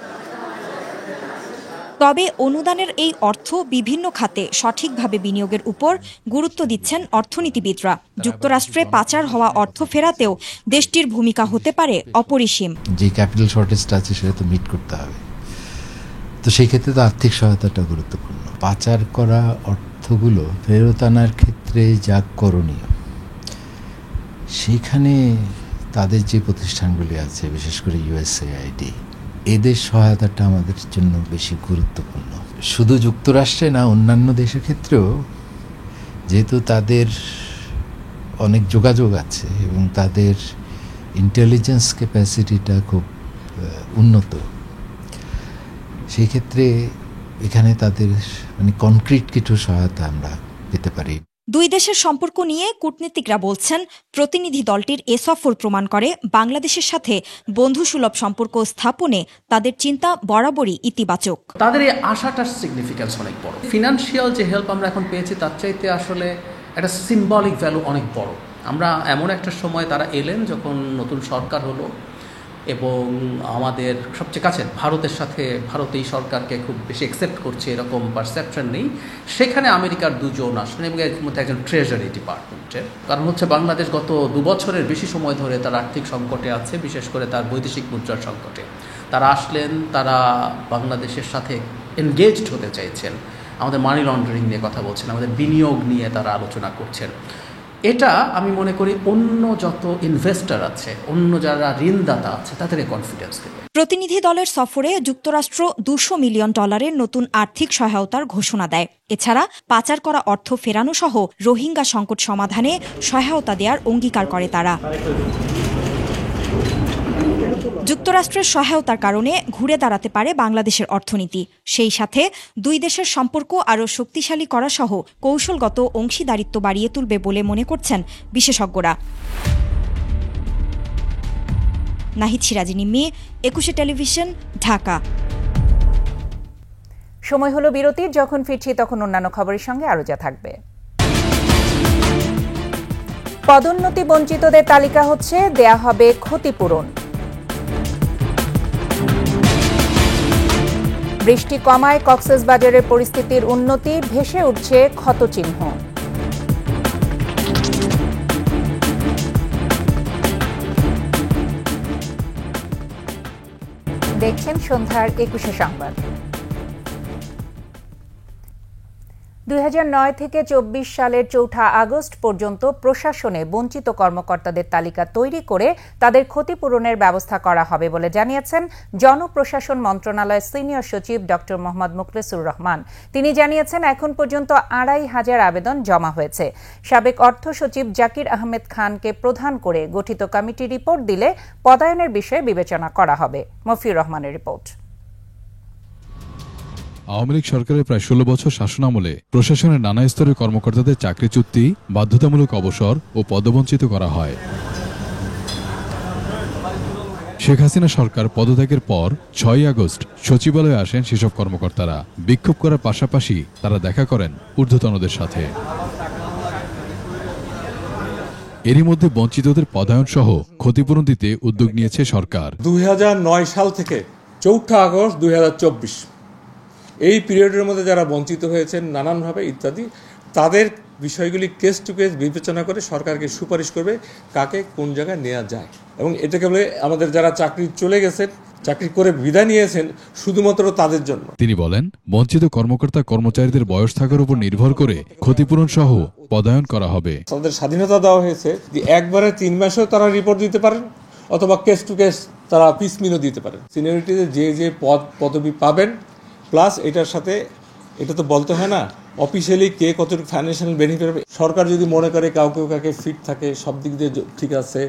তবে অনুদানের এই অর্থ বিভিন্ন খাতে সঠিকভাবে বিনিয়োগের উপর গুরুত্ব দিচ্ছেন অর্থনীতিবিদরা। যুক্তরাষ্ট্রে পাচার হওয়া অর্থ ফেরাতেও দেশটির ভূমিকা হতে পারে অপরিসীম। যে ক্যাপিটাল শর্টেজটা আছে সেটা তো মিট করতে হবে, তো সেই ক্ষেত্রে তো আর্থিক সহায়তাটা গুরুত্বপূর্ণ। পাচার করা অর্থগুলো ফেরত আনার ক্ষেত্রে যা করণীয়, সেখানে তাদের যে প্রতিষ্ঠানগুলি আছে, বিশেষ করে ইউএসএআইডি, এদের সহায়তাটা আমাদের জন্য বেশি গুরুত্বপূর্ণ। শুধু যুক্তরাষ্ট্রে না, অন্যান্য দেশের ক্ষেত্রেও, যেহেতু তাদের অনেক যোগাযোগ আছে এবং তাদের ইন্টেলিজেন্স ক্যাপাসিটিটা খুব উন্নত, সেই ক্ষেত্রে এখানে তাদের কনক্রিট কিছু সহায়তা আমরা পেতে পারি। দুই দেশের সম্পর্ক নিয়ে কূটনীতিকরা বলছেন, প্রতিনিধি দলটির এ সফর প্রমাণ করে বাংলাদেশের সাথে বন্ধুসুলভ সম্পর্ক স্থাপনে তাদের চিন্তা বরাবরই ইতিবাচক। তাদের এই আশাটার সিগনিফিক্যান্স অনেক বড়। ফিনান্সিয়াল যে হেল্প আমরা এখন পেয়েছি তার চাইতে আসলে একটা সিম্বলিক ভ্যালু অনেক বড়। আমরা এমন একটা সময় তারা এলেন যখন নতুন সরকার হলো এবং আমাদের সবচেয়ে কাছে ভারতের সাথে, ভারত এই সরকারকে খুব বেশি অ্যাকসেপ্ট করছে এরকম পারসেপশন নেই। সেখানে আমেরিকার দুজন আসলেন এবং এর মধ্যে একজন ট্রেজারি ডিপার্টমেন্টের। কারণ হচ্ছে বাংলাদেশ গত 2 বছরের বেশি সময় ধরে তার আর্থিক সংকটে আছে, বিশেষ করে তার বৈদেশিক মুদ্রার সংকটে। তারা আসলেন, তারা বাংলাদেশের সাথে এনগেজড হতে চাইছেন, আমাদের মানি লন্ডারিং নিয়ে কথা বলছেন, আমাদের বিনিয়োগ নিয়ে তারা আলোচনা করছেন। এটা আমি মনে করি অন্য যত ইনভেস্টর আছে, অন্য যারা ঋণদাতা আছে, তাদেরকে কনফিডেন্স দেবে। প্রতিনিধি দলের সফরে যুক্তরাষ্ট্র $200 মিলিয়ন নতুন আর্থিক সহায়তার ঘোষণা দেয়। এছাড়া পাচার করা অর্থ ফেরানো সহ রোহিঙ্গা সংকট সমাধানে সহায়তা দেওয়ার অঙ্গীকার করে তারা। যুক্তরাষ্ট্রের সহায়তার কারণে ঘুরে দাঁড়াতে পারে বাংলাদেশের অর্থনীতি। সেই সাথে দুই দেশের সম্পর্ক আরও শক্তিশালী করা সহ কৌশলগত অংশীদারিত্ব বাড়িয়ে তুলবে বলে মনে করছেন বিশেষজ্ঞরা। নাহিদ সিরাজি নিম্মি, 21 টেলিভিশন, ঢাকা। সময় হলো বিরতির। যখন ফিরছি তখন অন্যান্য খবরের সঙ্গে আরও যা থাকবে। পদোন্নতি বঞ্চিতদের তালিকা হচ্ছে, দেয়া হবে ক্ষতিপূরণ। বৃষ্টি কমায় কক্সবাজারের পরিস্থিতির উন্নতি, ভেসে উঠছে ক্ষতচিহ্ন। দেখছেন সন্ধ্যার 21 সংবাদ। 2009 থেকে 24 সালের 4 আগস্ট পর্যন্ত প্রশাসনে বঞ্চিত কর্মকর্তাদের তালিকা তৈরি করে তাদের ক্ষতিপূরণের ব্যবস্থা করা হবে বলে জানিয়েছেন জনপ্রশাসন মন্ত্রণালয়ের সিনিয়র সচিব ড মোহাম্মদ মুখলেসুর রহমান। তিনি জানিয়েছেন এখন পর্যন্ত 2,500 আবেদন জমা হয়েছে। সাবেক অর্থ সচিব জাকির আহমেদ খানকে প্রধান করে গঠিত কমিটি রিপোর্ট দিলে পদায়নের বিষয়ে বিবেচনা করা হবে। মফিউর রহমানের রিপোর্ট। আওয়ামী লীগ সরকারের প্রায় 16 বছর শাসনামলে প্রশাসনের নানা স্তরের কর্মকর্তাদের চাকরিচ্যুতি, বাধ্যতামূলক অবসর ও পদবঞ্চিত করা হয়। শেখ হাসিনা সরকার পদত্যাগের পর 6 আগস্ট সচিবালয়ে আসেন সেসব কর্মকর্তারা। বিক্ষোভ করার পাশাপাশি তারা দেখা করেন ঊর্ধ্বতনদের সাথে। এরই মধ্যে বঞ্চিতদের পদায়ন সহ ক্ষতিপূরণ দিতে উদ্যোগ নিয়েছে সরকার। 2009 সাল থেকে 4 আগস্ট 2024 এই পিরিয়ডের মধ্যে যারা বঞ্চিত হয়েছেন নানানভাবে ইত্যাদি, তাদের বিষয়গুলি কেস টু কেস বিবেচনা করে সরকারকে সুপারিশ করবে কাকে কোন জায়গায় নেওয়া যায়। এবং এটাকে বলে আমাদের যারা চাকরি চলে গেছেন, চাকরি করে বিদায় নিয়েছেন, শুধুমাত্র তাদের জন্য। তিনি বলেন, বঞ্চিত কর্মকর্তা কর্মচারীদের বয়স থাকার উপর নির্ভর করে ক্ষতিপূরণ সহ পদায়ন করা হবে। তাদের স্বাধীনতা দেওয়া হয়েছে যে একবারে 3 মাসেও তারা রিপোর্ট দিতে পারেন, অথবা কেস টু কেস তারা পিসমিনও দিতে পারেন। সিনিয়রিটিতে যে পদবি পাবেন, প্লাস এটার সাথে এটা তো বলতে হয় না অফিসিয়ালি কে কতটুকু ফাইন্যান্সিয়াল বেনিফিট হবে। সরকার যদি মনে করে কাউকে ফিট থাকে, সব দিক দিয়ে ঠিক আছে,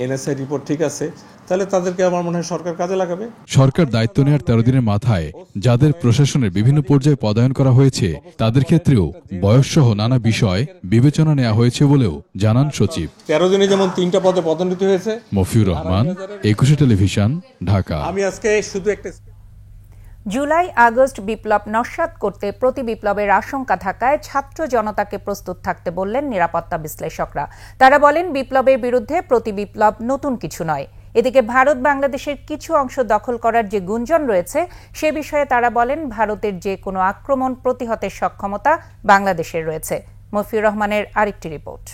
এনএসআই রিপোর্ট ঠিক আছে, তাহলে তাদেরকে আমার মনে হয় সরকার কাজে লাগাবে। সরকার দায়িত্ব নেওয়ার 13 দিনের মাথায় যাদের প্রশাসনের বিভিন্ন পর্যায়ে পদায়ন করা হয়েছে তাদের ক্ষেত্রেও বয়সসহ নানা বিষয় বিবেচনা নেওয়া হয়েছে বলেও জানান সচিব। 13 দিনে যেমন 3টা পদে পদোন্নত হয়েছে। মফিউর রহমান, 21 টেলিভিশন, ঢাকা। আমি আজকে শুধু একটা জুলাই আগস্ট বিপ্লব নস্যাৎ করতে প্রতি বিপ্লবের আশঙ্কা থাকায় ছাত্র জনতাকে প্রস্তুত থাকতে বললেন নিরাপত্তা বিশ্লেষকরা। তারা বলেন, বিপ্লবের বিরুদ্ধে প্রতি বিপ্লব নতুন কিছু নয়। এদিকে ভারত বাংলাদেশের কিছু অংশ দখল করার যে গুঞ্জন রয়েছে সে বিষয়ে তারা বলেন, ভারতের যে কোনো আক্রমণ প্রতিহতের সক্ষমতা বাংলাদেশের রয়েছে। মফিউর রহমানের আরেকটি report.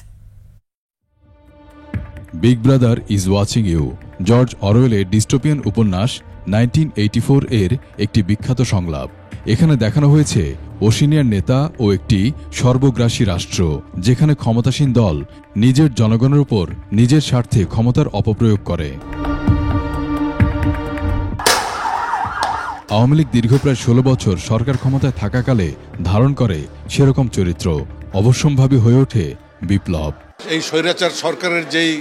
Big Brother is watching you, George অরওয়েলের ডিস্টোপিয়ান উপন্যাস 1984 এর একটি বিখ্যাত সংলাপ। এখানে দেখানো হয়েছে ওশিনিয়ার নেতা ও একটি সর্বগ্রাসী রাষ্ট্র, যেখানে ক্ষমতাসীন দল নিজের জনগণের উপর নিজের স্বার্থে ক্ষমতার অপপ্রয়োগ করে। আওয়ামী লীগ দীর্ঘ প্রায় 16 বছর সরকার ক্ষমতায় থাকাকালে ধারণ করে সেরকম চরিত্র। অবশ্যম্ভাবী হয়ে ওঠে বিপ্লব। এই স্বৈরাচার সরকারের যেই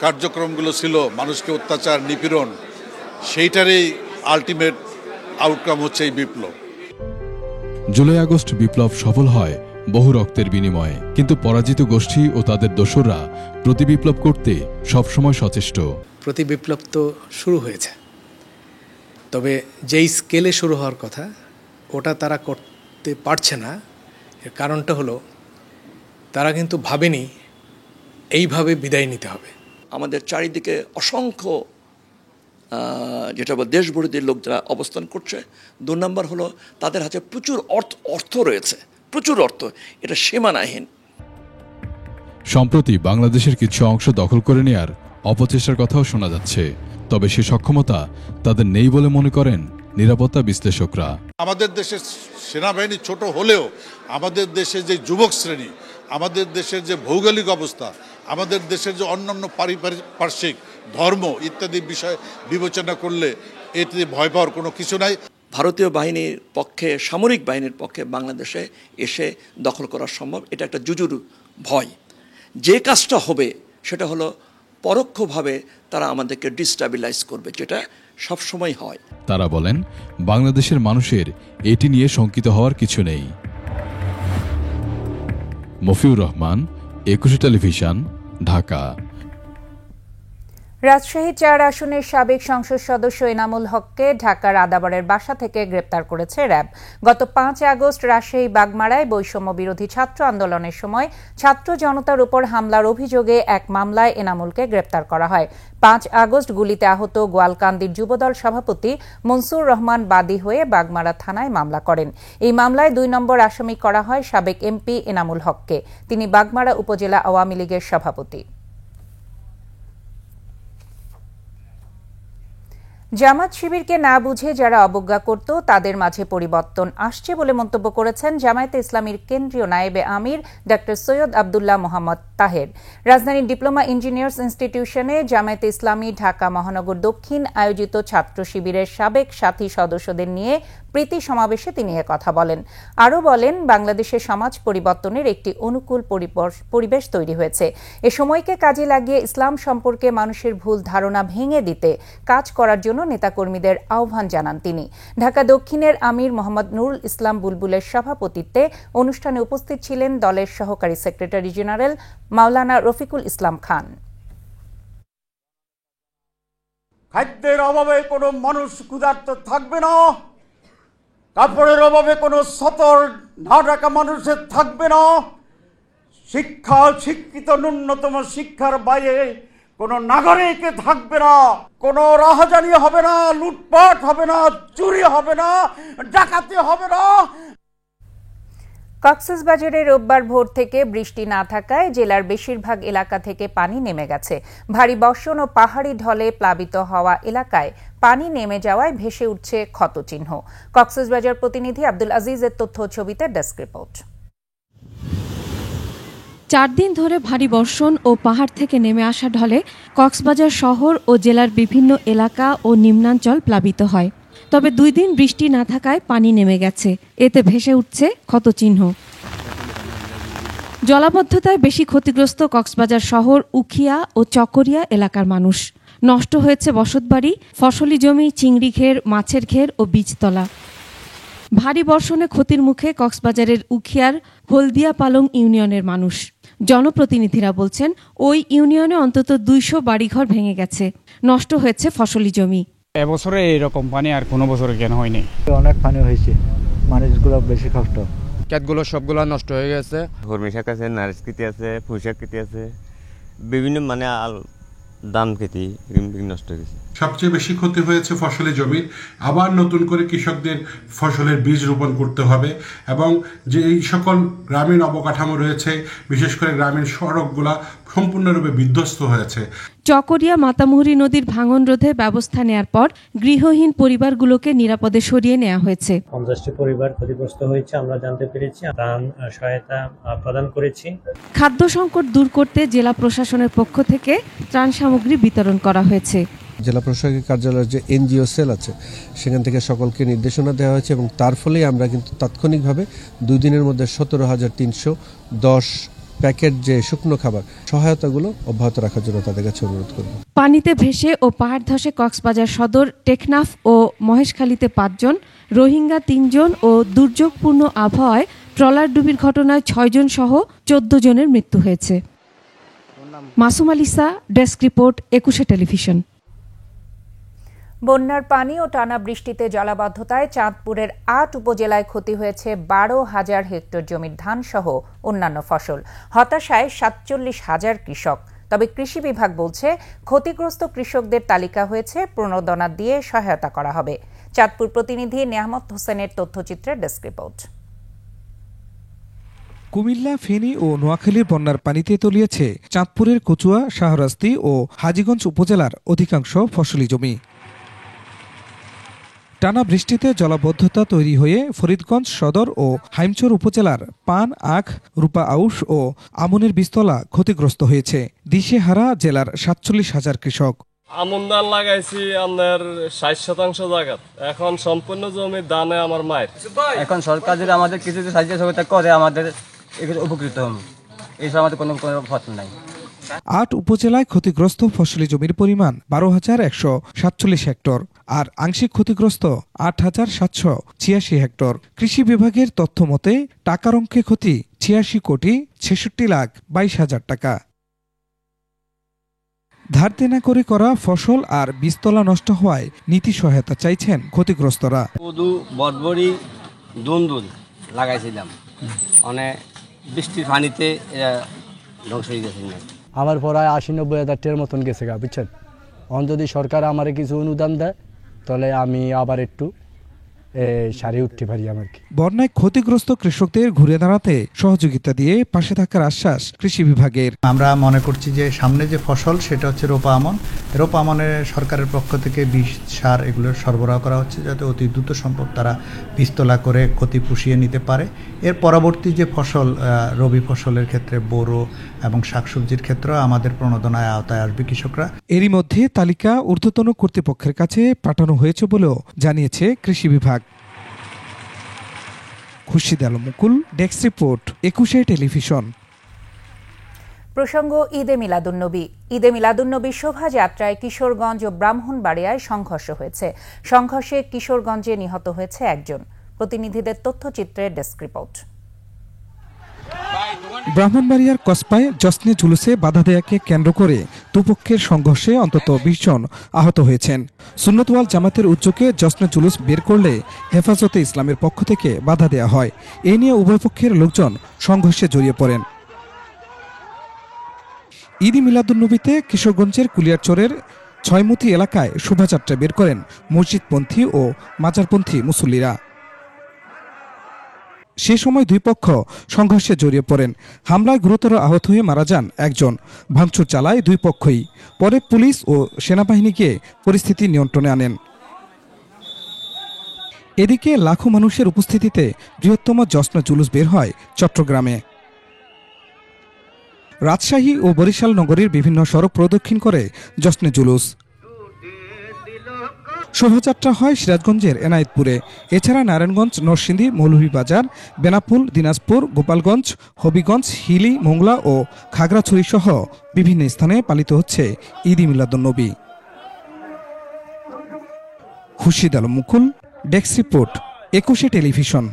কার্যক্রমগুলো ছিল, মানুষকে অত্যাচার, নিপীড়ন, সেইটারই আলটিমেট আউটকাম হচ্ছে এই বিপ্লব। জুলাই আগস্ট বিপ্লব সফল হয় বহু রক্তের বিনিময়ে, কিন্তু পরাজিত গোষ্ঠী ও তাদের দোসররা প্রতি বিপ্লব করতে সবসময় সচেষ্ট। প্রতি বিপ্লব তো শুরু হয়েছে, তবে যেই স্কেলে শুরু হওয়ার কথা ওটা তারা করতে পারছে না। এর কারণটা হলো তারা কিন্তু ভাবেনি এইভাবে বিদায় নিতে হবে। আমাদের চারিদিকে অসংখ্য যেটা দেশবিরোধী লোক যারা অবস্থান করছে। 2 নম্বর হলো তাদের হাতে প্রচুর অর্থ রয়েছে, প্রচুর অর্থ, এটা সীমানাহীন। সম্প্রতি বাংলাদেশের কিছু অংশ দখল করে নেয়ার অপচেষ্টার কথাও শোনা যাচ্ছে, তবে সে সক্ষমতা তাদের নেই বলে মনে করেন নিরাপত্তা বিশ্লেষকরা। আমাদের দেশের সেনাবাহিনী ছোট হলেও আমাদের দেশের যে যুবক শ্রেণী, আমাদের দেশের যে ভৌগোলিক অবস্থা, আমাদের দেশের যে অন্যান্য পারিপার্শ্বিক ধর্ম ইত্যাদি বিষয় বিবেচনা করলে এতে ভয় পাওয়ার কোনো কিছু নাই। ভারতীয় বাহিনীর পক্ষে, সামরিক বাহিনীর পক্ষে বাংলাদেশে এসে দখল করা সম্ভব, এটা একটা জুজুর ভয়। যে কাজটা হবে সেটা হলো পরোক্ষভাবে তারা আমাদেরকে ডিস্টাবিলাইজ করবে, যেটা সবসময় হয়। তারা বলেন, বাংলাদেশের মানুষের এটি নিয়ে শঙ্কিত হওয়ার কিছু নেই। মফিউর রহমান, 21 টেলিভিশন, ঢাকা। রাজশাহী 4 আসনের সাবেক সংসদ সদস্য এনামুল হককে ঢাকার আদাবরের বাসা থেকে গ্রেপ্তার করেছে র্যাব। গত 5 আগস্ট রাজশাহী বাগমারায় বৈষম্য বিরোধী ছাত্র আন্দোলনের সময় ছাত্র জনতার উপর হামলার অভিযোগে এক মামলায় এনামুলকে গ্রেপ্তার করা হয়। 5 আগস্ট গুলিতে আহত গোয়ালকান্দির যুবদল সভাপতি মনসুর রহমান বাদী হয়ে বাগমারা থানায় মামলা করেন। এই মামলায় 2 নম্বর আসামি করা হয় সাবেক এমপি এনামুল হককে। তিনি বাগমারা উপজেলা আওয়ামী লীগের সভাপতি। জামাত শিবিরকে না বুঝে যারা অবজ্ঞা করত তাদের মাঝে পরিবর্তন আসছে বলে মন্তব্য করেছেন জামায়াতে ইসলামীর কেন্দ্রীয় নায়েবে আমির ডক্টর সৈয়দ আব্দুল্লাহ মোহাম্মদ তাহের। রাজধানীর ডিপ্লোমা ইঞ্জিনিয়ার্স ইনস্টিটিউশনে জামায়াতে ইসলামী ঢাকা মহানগর দক্ষিণ আয়োজিত ছাত্র শিবিরের সাবেক সাথী সদস্যদের নিয়ে প্রীতি সমাবেশে তিনি কথা বলেন। আরও বলেন, বাংলাদেশের সমাজ পরিবর্তনের একটি অনুকূল পরিবেশ তৈরি হয়েছে। এ সময়কে কাজে লাগিয়ে ইসলাম সম্পর্কে মানুষের ভুল ধারণা ভেঙে দিতে কাজ করার জন্য নেতাকর্মীদের আহ্বান জানান তিনি। ঢাকা দক্ষিণের আমির মোহাম্মদ নুরুল ইসলাম বুলবুলের সভাপতিত্বে অনুষ্ঠানে উপস্থিত ছিলেন দলের সহকারী সেক্রেটারি জেনারেল মাওলানা রফিকুল ইসলাম খান। খাদ্যের অভাবে কোনো মানুষ ক্ষুধার্ত থাকবে না, কাপড়ের অভাবে কোনো সতর না ঢাকা মানুষের থাকবে না, শিক্ষিত ন্যূনতম শিক্ষার বাইরে কোনো নাগরিক থাকবে না, কোনো রাহাজানি হবে না, লুটপাট হবে না, চুরি হবে না, ডাকাতি হবে না। কক্সবাজারে রোববার ভোর থেকে বৃষ্টি না থাকায় জেলার বেশিরভাগ এলাকা থেকে পানি নেমে গেছে। ভারী বর্ষণ ও পাহাড়ি ঢলে প্লাবিত হওয়া এলাকায় পানি নেমে যাওয়ায় ভেসে উঠছে ক্ষতচিহ্ন। কক্সবাজার প্রতিনিধি আব্দুল আজিজের তথ্য ছবিতে ডেস্ক রিপোর্ট। 4 দিন ধরে ভারী বর্ষণ ও পাহাড় থেকে নেমে আসা ঢলে কক্সবাজার শহর ও জেলার বিভিন্ন এলাকা ও নিম্নাঞ্চল প্লাবিত হয়। তবে 2 দিন বৃষ্টি না থাকায় পানি নেমে গেছে, এতে ভেসে উঠছে ক্ষতচিহ্ন। জলাবদ্ধতায় বেশি ক্ষতিগ্রস্ত কক্সবাজার শহর, উখিয়া ও চকরিয়া এলাকার মানুষ। নষ্ট হয়েছে বসতবাড়ি, ফসলি জমি, চিংড়ি ঘের, মাছের ঘের ও বীজতলা। ভারী বর্ষণে ক্ষতির মুখে কক্সবাজারের উখিয়ার হলদিয়া পালং ইউনিয়নের মানুষ। জনপ্রতিনিধিরা বলছেন, ওই ইউনিয়নে অন্তত 200 বাড়িঘর ভেঙে গেছে, নষ্ট হয়েছে ফসলি জমি। এবছরে এরকম পানি আর কোনো বছরে কেন হয়নি। অনেক পানি হয়েছে, মানুষগুলো বেশি কষ্ট। ক্ষেতগুলো সবগুলো নষ্ট হয়ে গেছে। হরমি শাক আছে, নারিশ খেতি আছে, পুঁই শাক খেতি আছে, বিভিন্ন ধান খেতি নষ্ট হয়ে গেছে। সবচেয়ে বেশি ক্ষতি হয়েছে ফসলি জমির। আবার নতুন করে কৃষকদের ফসলের বীজ রোপণ করতে হবে এবং যে এই সকল গ্রামীণ অবকাঠামো রয়েছে, বিশেষ করে গ্রামীণ সড়কগুলা সম্পূর্ণরূপে বিধ্বস্ত হয়েছে। চকরিয়া মাতামুহুরী নদীর ভাঙন রোধে ব্যবস্থা নেয়ার পর গৃহহীন পরিবারগুলোকে নিরাপদে সরিয়ে নেওয়া হয়েছে। 50টি পরিবার ক্ষতিগ্রস্ত হয়েছে আমরা জানতে পেরেছি, ত্রাণ সহায়তা প্রদান করেছি। খাদ্য সংকট দূর করতে জেলা প্রশাসনের পক্ষ থেকে ত্রাণ সামগ্রী বিতরণ করা হয়েছে। জেলা প্রশাসনিক কার্যালয়ের যে এনজিও সেল আছে সেখান থেকে সকলকে নির্দেশনা দেওয়া হয়েছে এবং তার ফলেই আমরা কিন্তু তাৎক্ষণিকভাবে 2 দিনের মধ্যে 17,310 প্যাকেট যে শুকনো খাবার সহায়তাগুলো অব্যাহত রাখার জন্য তাদের কাছে অনুরোধ করব। পানিতে ভেসে ও পাহাড় ধসে কক্সবাজার সদর, টেকনাফ ও মহেশখালীতে 5 জন, রোহিঙ্গা 3 জন ও দুর্যোগপূর্ণ আবহাওয়ায় ট্রলার ডুবির ঘটনায় 6 জন সহ 14 জনের মৃত্যু হয়েছে। Masum আলিসা, desk report, 21 television. বন্যার পানি ও টানা বৃষ্টিতে জলাবদ্ধতায় চাঁদপুরের 8 উপজেলায় ক্ষতি হয়েছে 12,000 হেক্টর জমির ধান সহ অন্যান্য ফসল। হতাশায় 47,000 কৃষক। তবে কৃষি বিভাগ বলছে, ক্ষতিগ্রস্ত কৃষকদের তালিকা হয়েছে, প্রণোদনা দিয়ে সহায়তা করা হবে। চাঁদপুর প্রতিনিধি নেহামত হোসেনের তথ্যচিত্রে ডেস্ক রিপোর্ট। কুমিল্লা, ফেনী ও নোয়াখালীর বন্যার পানিতে তলিয়েছে চাঁদপুরের কচুয়া, শাহরাস্তি ও হাজীগঞ্জ উপজেলার অধিকাংশ ফসলি জমি। টানা বৃষ্টিতে জলাবদ্ধতা তৈরি হয়ে ফরিদগঞ্জ সদর ও হাইমচর উপজেলার পান, আখ, রূপা আউশ ও আমনের বীজতলা ক্ষতিগ্রস্ত হয়েছে। দিশেহারা জেলার 47,000 কৃষক। আমন ধান লাগাইছি আপনার 60% জায়গা, এখন সম্পূর্ণ জমি দানে আমার মায়ের। এখন সরকার যদি আমাদের কিছু সাহায্য সহযোগিতা করে আমাদের উপকৃত হবে, এই সময় আমাদের কোনো ফসল নাই। 8 উপজেলায় ক্ষতিগ্রস্ত ফসলি জমির পরিমাণ 12,147 হেক্টর আর আংশিক ক্ষতিগ্রস্ত 8,786 হেক্টর। কৃষি বিভাগের তথ্য মতে টাকার অঙ্কে ক্ষতি 86,66,22,000 টাকা। ধার দেনা করে করা ফসল আর বীজতলা নষ্ট হওয়ায় নীতি সহায়তা চাইছেন ক্ষতিগ্রস্তরা। কদু, বটবড়ি, দুন্দুল লাগাইছিলাম, অনেক বৃষ্টির পানিতে ধ্বংস হয়ে গেছে। আমার প্রায় 80-90 হাজার টাকার মতন গেছে গা, বুঝছেন। যদি সরকার আমার কিছু অনুদান দেয় তাহলে আমি আবার একটু সারিয়ে উঠতে পারি আর কি। বন্যায় ক্ষতিগ্রস্ত কৃষকদের ঘুরে দাঁড়াতে সহযোগিতা দিয়ে পাশে থাকার আশ্বাস কৃষি বিভাগের। আমরা মনে করছি যে সামনে যে ফসল সেটা হচ্ছে রোপা আমন। রোপা আমনের সরকারের পক্ষ থেকে বীজ সার এগুলোর সরবরাহ করা হচ্ছে যাতে অতি দ্রুত সম্ভব তারা বীজতলা করে ক্ষতি পুষিয়ে নিতে পারে। এর পরবর্তী যে ফসল রবি ফসলের ক্ষেত্রে বোরো এবং শাকসবজির ক্ষেত্রেও আমাদের প্রণোদনায় আওতায় আসবে কৃষকরা। এরই মধ্যে তালিকা ঊর্ধ্বতন কর্তৃপক্ষের কাছে পাঠানো হয়েছে বলেও জানিয়েছে কৃষি বিভাগ। খুরশিদ আলম মুকুল, ডেস্ক রিপোর্ট, 21 টেলিভিশন। প্রসঙ্গ ঈদে মিলাদুন্নবী। ঈদে মিলাদুন্নবী শোভাযাত্রায় কিশোরগঞ্জ ও ব্রাহ্মণবাড়িয়ায় সংঘর্ষ হয়েছে। সংঘর্ষে কিশোরগঞ্জে নিহত হয়েছে একজন। প্রতিনিধিদের তথ্যচিত্রে ডেস্ক রিপোর্ট। ব্রাহ্মণবাড়িয়ার কসবায় জশ্নে জুলুসে বাধা দেয়াকে কেন্দ্র করে দুপক্ষের সংঘর্ষে অন্তত 20 জন আহত হয়েছেন। সুন্নত ওয়াল জামাতের উদ্যোগে জশ্নে জুলুস বের করলে হেফাজতে ইসলামের পক্ষ থেকে বাধা দেয়া হয়। এ নিয়ে উভয় পক্ষের লোকজন সংঘর্ষে জড়িয়ে পড়েন। ঈদে মিলাদুন্নবীতে কিশোরগঞ্জের কুলিয়ারচরের ছয়মতি এলাকায় শোভাযাত্রা বের করেন মসজিদপন্থী ও মাজারপন্থী মুসল্লিরা। সে সময় দুই পক্ষ সংঘর্ষে জড়িয়ে পড়েন। হামলায় গুরুতর আহত হয়ে মারা যান একজন। ভাঙচুর চালায় দুই পক্ষই। পরে পুলিশ ও সেনাবাহিনী গিয়ে পরিস্থিতি নিয়ন্ত্রণে আনেন। এদিকে লাখো মানুষের উপস্থিতিতে বৃহত্তম জশ্নে জুলুস বের হয় চট্টগ্রামে। রাজশাহী ও বরিশাল নগরীর বিভিন্ন সড়ক প্রদক্ষিণ করে জশ্নে জুলুস। শোভাযাত্রা হয় সিরাজগঞ্জের এনায়েতপুরে। এছাড়া নারায়ণগঞ্জ, নরসিংদী, মৌলভীবাজার, বেনাপোল, দিনাজপুর, গোপালগঞ্জ, হবিগঞ্জ, হিলি, মোংলা ও খাগড়াছড়ি সহ বিভিন্ন স্থানে পালিত হচ্ছে ঈদে মিলাদুন্নবী। খুরশিদ আলম মুকুল, ডেস্ক রিপোর্ট, 21 টেলিভিশন।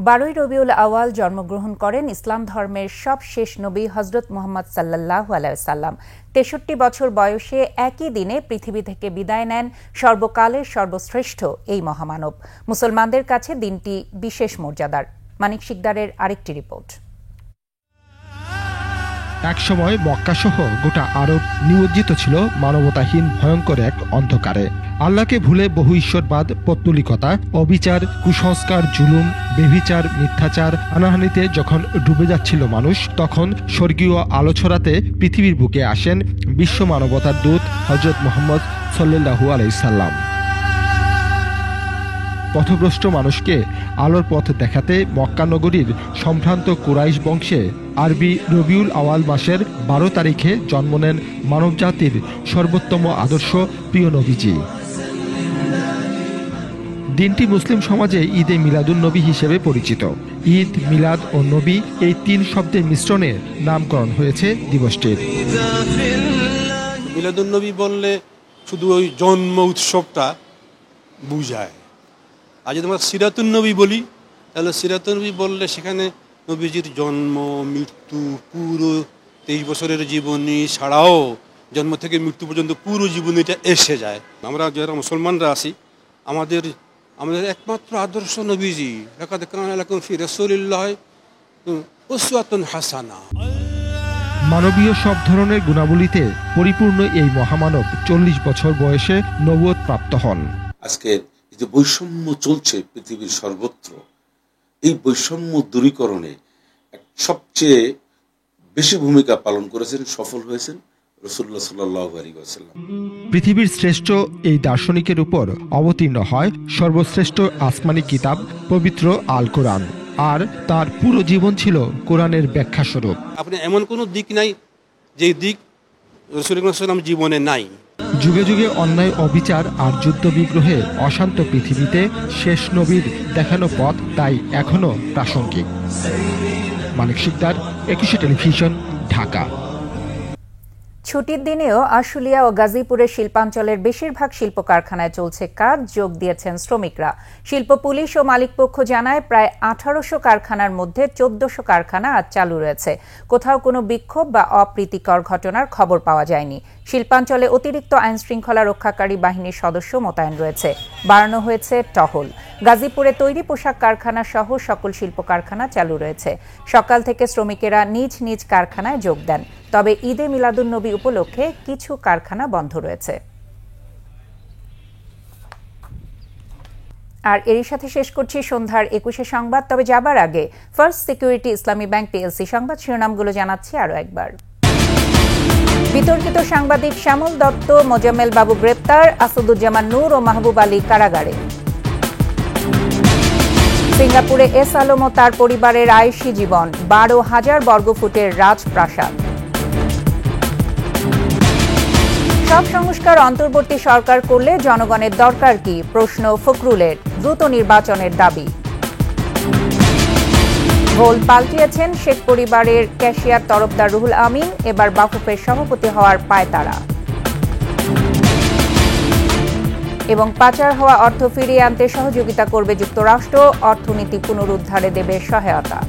12ই রবিউল আওয়াল জন্মগ্রহণ করেন ইসলাম ধর্মের সবশেষ নবী হযরত মুহাম্মদ সাল্লাল্লাহু আলাইহি ওয়াসাল্লাম। 63 বছর বয়সে একই দিনে পৃথিবী থেকে বিদায় নেন সর্বকালের সর্বশ্রেষ্ঠ এই মহামানব। মুসলমানদের কাছে দিনটি বিশেষ মর্যাদার। মানিক শিকদারের আরেকটি রিপোর্ট। একসময় মক্কাসহ গোটা আরব নিমজ্জিত ছিল মানবতাহীন ভয়ঙ্কর এক অন্ধকারে। আল্লাহকে ভুলে বহু ঈশ্বরবাদ, পৌত্তলিকতা, অবিচার, কুসংস্কার, জুলুম, বেভিচার, মিথ্যাচার, হানাহানিতে যখন ডুবে যাচ্ছিল মানুষ, তখন স্বর্গীয় আলো ছড়াতে পৃথিবীর বুকে আসেন বিশ্ব মানবতার দূত হযরত মুহাম্মদ সাল্লাল্লাহু আলাইহি সাল্লাম। পথভ্রষ্ট মানুষকে আলোর পথ দেখাতে মক্কা নগরীর সম্ভ্রান্ত কুরাইশ বংশে আরবি রবিউল আওয়াল মাসের 12 তারিখে জন্ম নেন মানবজাতির সর্বোত্তম আদর্শ প্রিয় নবীজি। দিনটি মুসলিম সমাজে ঈদে মিলাদুন্নবী হিসেবে পরিচিত। ঈদ, মিলাদ ও নবী এই 3 শব্দের মিশ্রণে নামকরণ হয়েছে দিবসটির। মিলাদুন্নবী বললে শুধু ওই জন্ম উৎসবটা বুঝায়। আর যদি আমরা সিরাতুন্নবী বলি, তাহলে সিরাতুন্নবী বললে সেখানে নবীজির জন্ম, মৃত্যু, পুরো 23 বছরের জীবনী ছাড়াও জন্ম থেকে মৃত্যু পর্যন্ত পুরো জীবনীটা এসে যায়। আমরা যারা মুসলমানরা আছি, আমাদের একমাত্র আদর্শ নবীজি। লাকাদ কানা লাকুম ফি রাসূলিল্লাহি উসওয়াতুন হাসানা। মানবীয় সব ধরনের গুণাবলীতে পরিপূর্ণ এই মহামানব 40 বছর বয়সে নবুয়ত প্রাপ্ত হন। আজকে যে বৈষম্য চলছে পৃথিবীর সর্বত্র, এই বৈষম্য দূরীকরণে সবচেয়ে বেশি ভূমিকা পালন করেছেন, সফল হয়েছেন রাসূলুল্লাহ সাল্লাল্লাহু আলাইহি ওয়াসাল্লাম। পৃথিবীর শ্রেষ্ঠ এই দার্শনিকের উপর অবতীর্ণ হয় সর্বশ্রেষ্ঠ আসমানি কিতাব পবিত্র আল কোরআন, আর তার পুরো জীবন ছিল কোরআনের ব্যাখ্যা স্বরূপ। আপনি এমন কোনো দিক নাই যে দিক রাসূলুল্লাহ সাল্লাল্লাহু আলাইহি ওয়াসাল্লাম জীবনে নাই। যুগে যুগে অন্যায়, অবিচার আর যুদ্ধ বিগ্রহে অশান্ত পৃথিবীতে শেষ নবীর দেখানো পথ তাই এখনো প্রাসঙ্গিক। মানিক শিকদার, 21 টেলিভিশন, ঢাকা। ছুটির দিনেও আশুলিয়া ও গাজীপুরের শিল্পাঞ্চলের বেশিরভাগ শিল্প কারখানায় চলছে কাজ, যোগ দিয়েছেন শ্রমিকরা। শিল্প পুলিশ ও মালিকপক্ষ জানায় প্রায় 1800 কারখানার মধ্যে 1400 কারখানা আজ চালু রয়েছে। কোথাও কোনো বিক্ষোভ বা অপ্রীতিকর ঘটনার খবর পাওয়া যায়নি। শিল্পাঞ্চলে অতিরিক্ত আইনশৃঙ্খলা রক্ষাকারী বাহিনীর সদস্য মোতায়েন রয়েছে। বাড়ানো হয়েছে টহল। গাজীপুরে তৈরি পোশাক কারখানা সহ সকল শিল্প কারখানা চালু রয়েছে। সকাল থেকে শ্রমিকেরা নিজ নিজ কারখানায় যোগ দেন। তবে ঈদে মিলাদুন্নবী উপলক্ষে কিছু কারখানা বন্ধ রয়েছে। আর এরই সাথে শেষ করছি সন্ধ্যার 21 সংবাদ। তবে যাবার আগে ফার্স্ট সিকিউরিটি ইসলামী ব্যাংক পিএলসি সংবাদ শিরোনামগুলো জানাচ্ছি আরও একবার। বিতর্কিত সাংবাদিক শ্যামল দত্ত, মোজাম্মেল বাবু গ্রেপ্তার, আসাদুজ্জামান নূর ও মাহবুব আলী কারাগারে। সিঙ্গাপুরে এস আলম ও তার পরিবারের আয়েশি জীবন, 12,000 বর্গফুটের রাজপ্রাসাদ। সব সংস্কার অন্তর্বর্তী সরকার করলে জনগণের দরকার কি, প্রশ্ন ফখরুলের, দ্রুত নির্বাচনের দাবি। ভোল পাল্টিয়েছেন শেখ পরিবারের ক্যাশিয়ার তরফদার রুহুল আমিন, এবার বাফুফের সভাপতি হওয়ার পায়তারা। এবং পাচার হওয়া অর্থ ফিরিয়ে আনতে সহযোগিতা করবে যুক্তরাষ্ট্র, অর্থনীতি পুনরুদ্ধারে দেবে সহায়তা।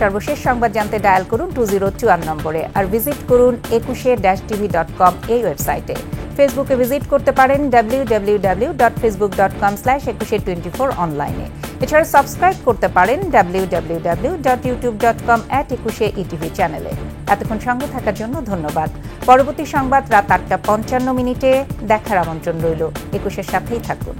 সর্বশেষ সংবাদ জানতে ডায়াল করুন 2024 নম্বরে, আর ভিজিট করুন 21-tv.com এই ওয়েবসাইটে। ফেসবুকে ভিজিট করতে পারেন www.facebook.com/2124 অনলাইনে। এছাড়া সাবস্ক্রাইব করতে পারেন www.youtube.com/21etv চ্যানেলে। এতক্ষণ সঙ্গে থাকার জন্য ধন্যবাদ। পরবর্তী সংবাদ রাত 8টা 55 মিনিটে দেখার আমন্ত্রণ রইল। 21-এর সাথেই থাকুন।